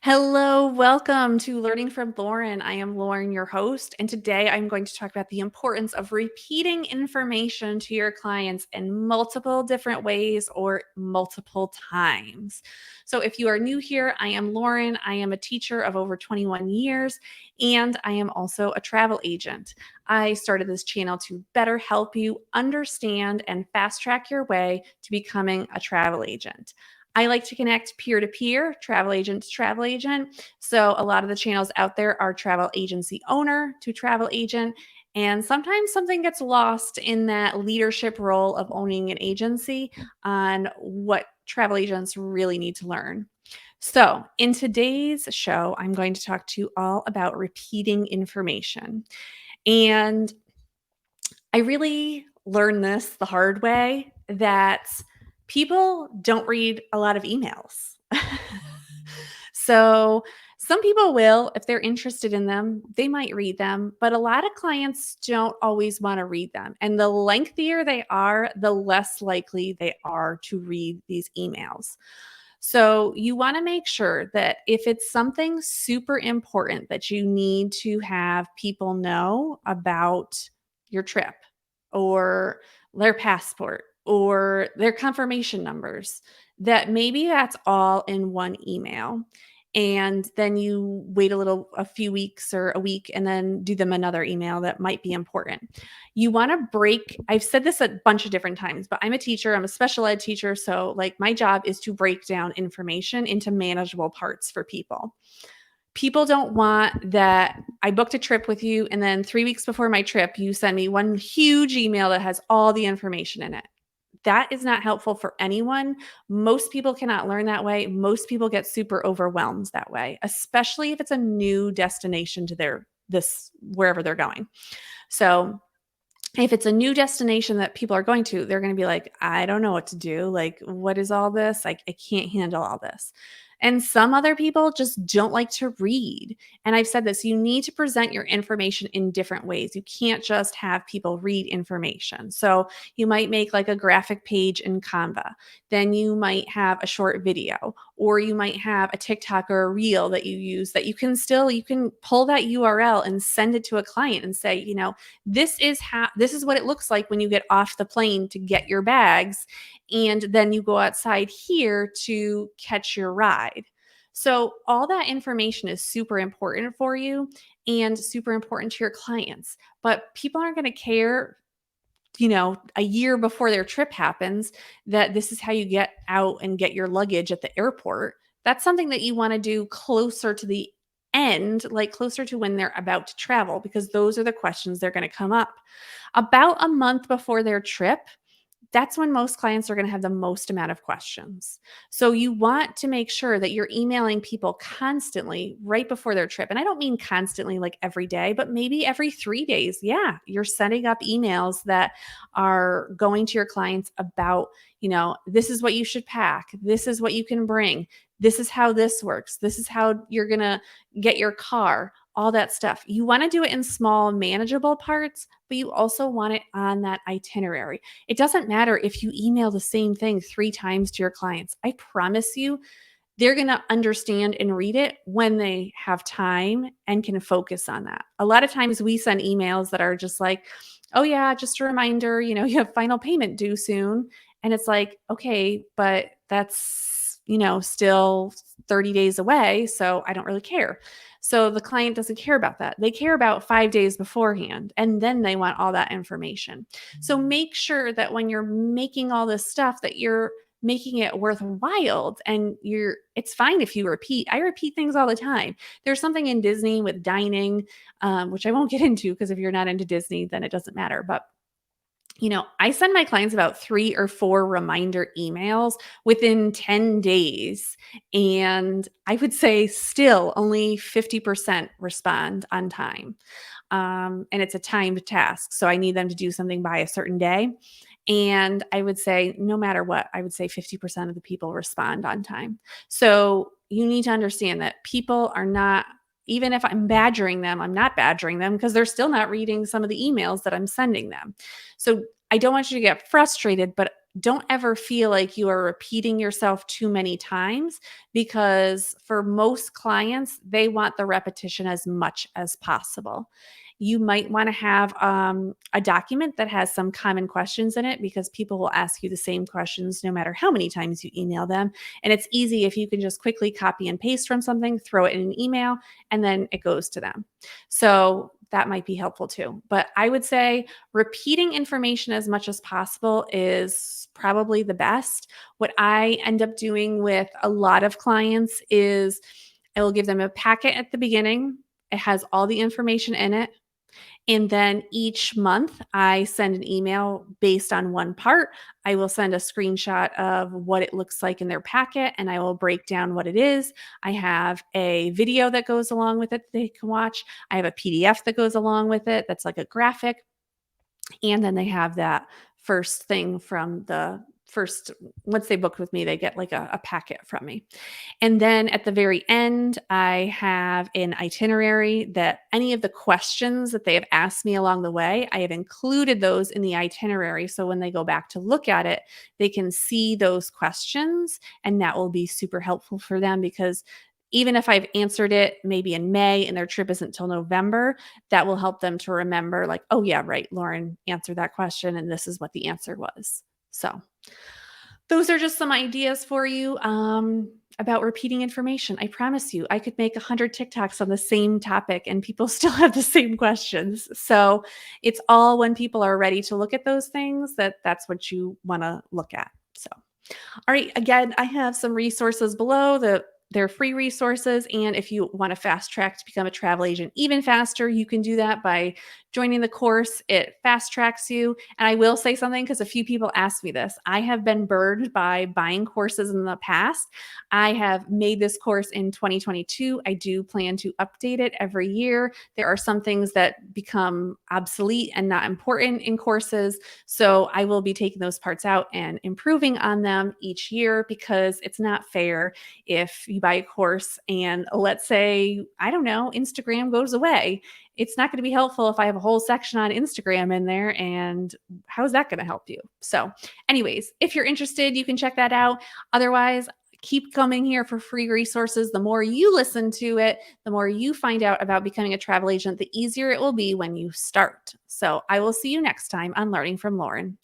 Hello, welcome to Learning from Lauren. I am Lauren, your host, and today I'm going to talk about the importance of repeating information to your clients in multiple different ways or multiple times. So, if you are new here, I am Lauren. I am a teacher of over 21 years, and I am also a travel agent. I started this channel to better help you understand and fast track your way to becoming a travel agent. I like to connect peer to peer, travel agent to travel agent. So a lot of the channels out there are travel agency owner to travel agent. And sometimes something gets lost in that leadership role of owning an agency on what travel agents really need to learn. So, in today's show, I'm going to talk to you all about repeating information. And I really learned this the hard way that people don't read a lot of emails. So, some people will, if they're interested in them, they might read them, but a lot of clients don't always want to read them. And the lengthier they are, the less likely they are to read these emails. So, you want to make sure that if it's something super important that you need to have people know about your trip or their passport or their confirmation numbers, that maybe that's all in one email. And then you wait a few weeks or a week, and then do them another email that might be important. You want to break, I've said this a bunch of different times, but I'm a teacher, I'm a special ed teacher. So, like, my job is to break down information into manageable parts for people. People don't want that I booked a trip with you, and then 3 weeks before my trip, you send me one huge email that has all the information in it. That is not helpful for anyone. Most people cannot learn that way. Most people get super overwhelmed that way, especially if it's a new destination to this wherever they're going. So, if it's a new destination that people are going to, they're going to be like, I don't know what to do. Like, what is all this? Like, I can't handle all this. And some other people just don't like to read. And I've said this, you need to present your information in different ways. You can't just have people read information. So you might make like a graphic page in Canva. Then you might have a short video, or you might have a TikTok or a reel that you use that you can pull that URL and send it to a client and say, this is what it looks like when you get off the plane to get your bags, and then you go outside here to catch your ride. So all that information is super important for you and super important to your clients, but people aren't going to care, a year before their trip happens, that this is how you get out and get your luggage at the airport. That's something that you want to do closer to the end, like closer to when they're about to travel, because those are the questions they're going to come up. About a month before their trip, that's when most clients are going to have the most amount of questions. So you want to make sure that you're emailing people constantly right before their trip. And I don't mean constantly like every day, but maybe every 3 days. Yeah, you're sending up emails that are going to your clients about, this is what you should pack. This is what you can bring. This is how this works. This is how you're going to get your car, all that stuff. You want to do it in small, manageable parts, but you also want it on that itinerary. It doesn't matter if you email the same thing 3 times to your clients. I promise you, they're going to understand and read it when they have time and can focus on that. A lot of times we send emails that are just like, oh, yeah, just a reminder, you have final payment due soon. And it's like, okay, but that's, still 30 days away. So I don't really care. So the client doesn't care about that. They care about 5 days beforehand, and then they want all that information. So make sure that when you're making all this stuff, that you're making it worthwhile, and it's fine if you repeat. I repeat things all the time. There's something in Disney with dining, which I won't get into, because if you're not into Disney, then it doesn't matter. But I send my clients about 3 or 4 reminder emails within 10 days. And I would say still only 50% respond on time. And it's a timed task. So I need them to do something by a certain day. And I would say, no matter what, I would say 50% of the people respond on time. So you need to understand that people are not, even if I'm badgering them, I'm not badgering them, because they're still not reading some of the emails that I'm sending them. So I don't want you to get frustrated, but don't ever feel like you are repeating yourself too many times, because for most clients, they want the repetition as much as possible. You might want to have a document that has some common questions in it, because people will ask you the same questions no matter how many times you email them. And it's easy if you can just quickly copy and paste from something, throw it in an email, and then it goes to them. So that might be helpful too. But I would say repeating information as much as possible is probably the best. What I end up doing with a lot of clients is I will give them a packet at the beginning. It has all the information in it. And then each month, I send an email based on one part. I will send a screenshot of what it looks like in their packet, and I will break down what it is. I have a video that goes along with it that they can watch. I have a PDF that goes along with it that's like a graphic. And then they have that first thing from the first, once they book with me, they get like a packet from me. And then at the very end, I have an itinerary that any of the questions that they have asked me along the way, I have included those in the itinerary. So when they go back to look at it, they can see those questions, and that will be super helpful for them, because even if I've answered it maybe in May and their trip isn't till November, that will help them to remember, like, oh, yeah, right, Lauren answered that question, and this is what the answer was. So those are just some ideas for you about repeating information. I promise you, I could make 100 TikToks on the same topic and people still have the same questions. So it's all when people are ready to look at those things that's what you want to look at. So, all right, again, I have some resources below. They're free resources. And if you want to fast track to become a travel agent even faster, you can do that by joining the course. It fast tracks you. And I will say something, because a few people ask me this. I have been burned by buying courses in the past. I have made this course in 2022. I do plan to update it every year. There are some things that become obsolete and not important in courses. So I will be taking those parts out and improving on them each year, because it's not fair if you buy a course and, let's say, I don't know, Instagram goes away. It's not going to be helpful if I have a whole section on Instagram in there. And how is that going to help you? So, anyways, if you're interested, you can check that out. Otherwise, keep coming here for free resources. The more you listen to it, the more you find out about becoming a travel agent, the easier it will be when you start. So, I will see you next time on Learning from Lauren.